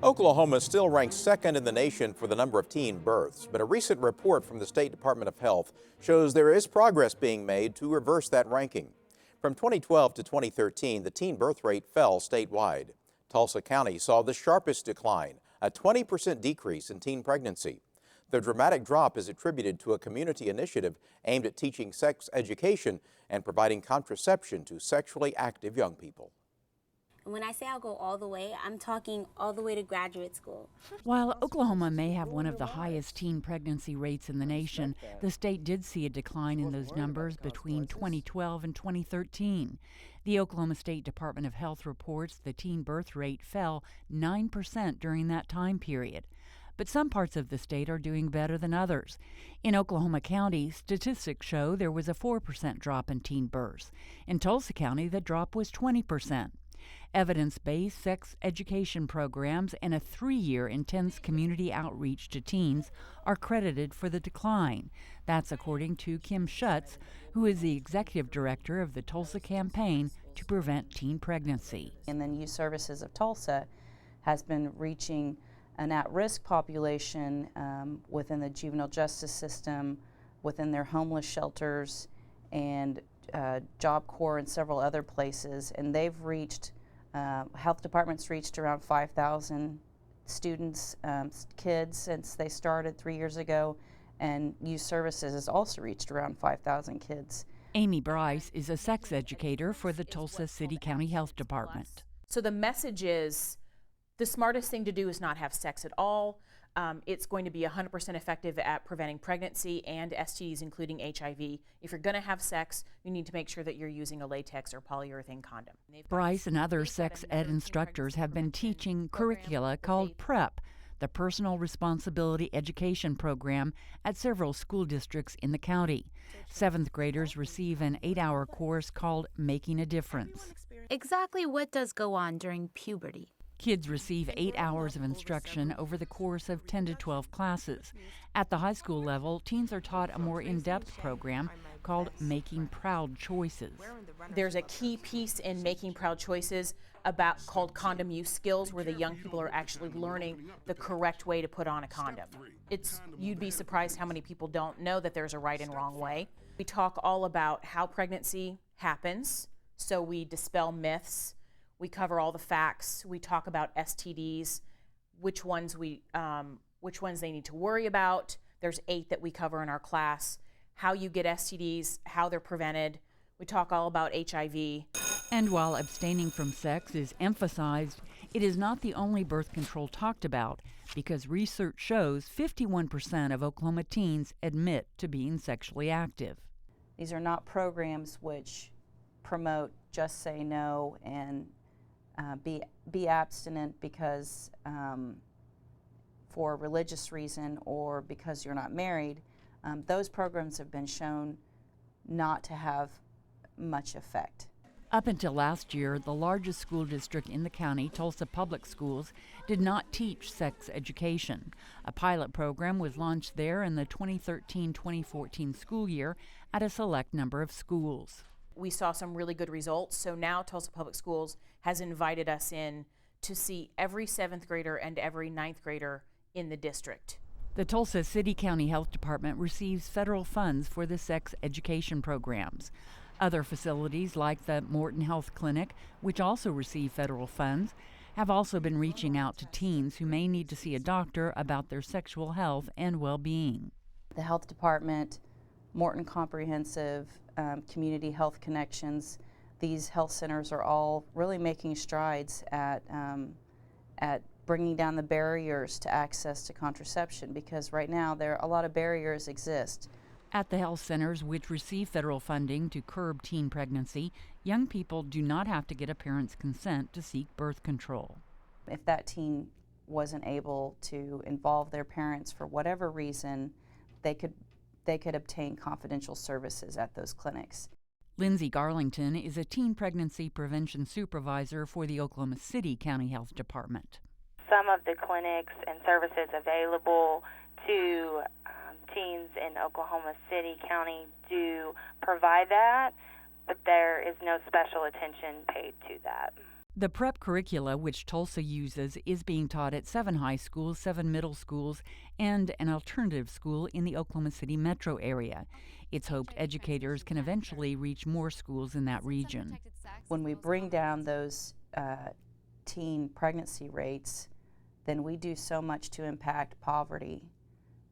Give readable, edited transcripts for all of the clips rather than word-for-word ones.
Oklahoma still ranks second in the nation for the number of teen births, but a recent report from the State Department of Health shows there is progress being made to reverse that ranking. From 2012 to 2013, the teen birth rate fell statewide. Tulsa County saw the sharpest decline, a 20% decrease in teen pregnancy. The dramatic drop is attributed to a community initiative aimed at teaching sex education and providing contraception to sexually active young people. When I say I'll go all the way, I'm talking all the way to graduate school. While Oklahoma may have one of the highest teen pregnancy rates in the nation, the state did see a decline in those numbers between 2012 and 2013. The Oklahoma State Department of Health reports the teen birth rate fell 9% during that time period. But some parts of the state are doing better than others. In Oklahoma County, statistics show there was a 4% drop in teen births. In Tulsa County, the drop was 20%. Evidence-based sex education programs and a 3-year intense community outreach to teens are credited for the decline. That's according to Kim Schutz, who is the executive director of the Tulsa Campaign to Prevent Teen Pregnancy. And then Youth Services of Tulsa has been reaching an at-risk population within the juvenile justice system, within their homeless shelters, and Job Corps and several other places, and they've reached, health departments reached around 5,000 students, kids since they started 3 years ago, and Youth Services has also reached around 5,000 kids. Amy Bryce is a sex educator for the Tulsa City County Health Department. So the message is the smartest thing to do is not have sex at all. It's going to be 100% effective at preventing pregnancy and STDs, including HIV. If you're going to have sex, you need to make sure that you're using a latex or polyurethane condom. Bryce and other sex ed instructors have been teaching curricula called PREP, the Personal Responsibility Education Program, at several school districts in the county. 7th graders receive an 8-hour course called Making a Difference. Exactly what does go on during puberty? Kids receive 8 hours of instruction over the course of 10 to 12 classes. At the high school level, teens are taught a more in-depth program called Making Proud Choices. There's a key piece in Making Proud Choices called condom use skills, where the young people are actually learning the correct way to put on a condom. You'd be surprised how many people don't know that there's a right and wrong way. We talk all about how pregnancy happens, so we dispel myths. We cover all the facts. We talk about STDs, which ones they need to worry about. There's 8 that we cover in our class. How you get STDs, how they're prevented. We talk all about HIV. And while abstaining from sex is emphasized, it is not the only birth control talked about, because research shows 51% of Oklahoma teens admit to being sexually active. These are not programs which promote just say no and be abstinent because for a religious reason or because you're not married. Those programs have been shown not to have much effect. Up until last year, the largest school district in the county, Tulsa Public Schools, did not teach sex education. A pilot program was launched there in the 2013-2014 school year at a select number of schools. We saw some really good results, so now Tulsa Public Schools has invited us in to see every 7th grader and every 9th grader in the district. The Tulsa City County Health Department receives federal funds for the sex education programs. Other facilities like the Morton Health Clinic, which also receive federal funds, have also been reaching out to teens who may need to see a doctor about their sexual health and well-being. The health department, Morton Comprehensive, Community Health Connections, these health centers are all really making strides at bringing down the barriers to access to contraception, because right now a lot of barriers exist. At the health centers, which receive federal funding to curb teen pregnancy, young people do not have to get a parent's consent to seek birth control. If that teen wasn't able to involve their parents for whatever reason, they could obtain confidential services at those clinics. Lindsay Garlington is a teen pregnancy prevention supervisor for the Oklahoma City County Health Department. Some of the clinics and services available to teens in Oklahoma City County do provide that, but there is no special attention paid to that. The prep curricula, which Tulsa uses, is being taught at 7 high schools, 7 middle schools, and an alternative school in the Oklahoma City metro area. It's hoped educators can eventually reach more schools in that region. When we bring down those teen pregnancy rates, then we do so much to impact poverty.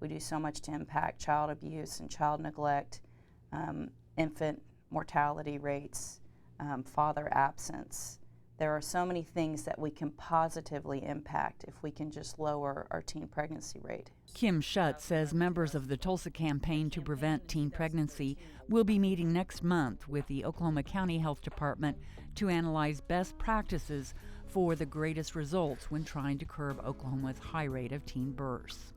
We do so much to impact child abuse and child neglect, infant mortality rates, father absence. There are so many things that we can positively impact if we can just lower our teen pregnancy rate. Kim Schutt says members of the Tulsa Campaign to Prevent Teen Pregnancy will be meeting next month with the Oklahoma County Health Department to analyze best practices for the greatest results when trying to curb Oklahoma's high rate of teen births.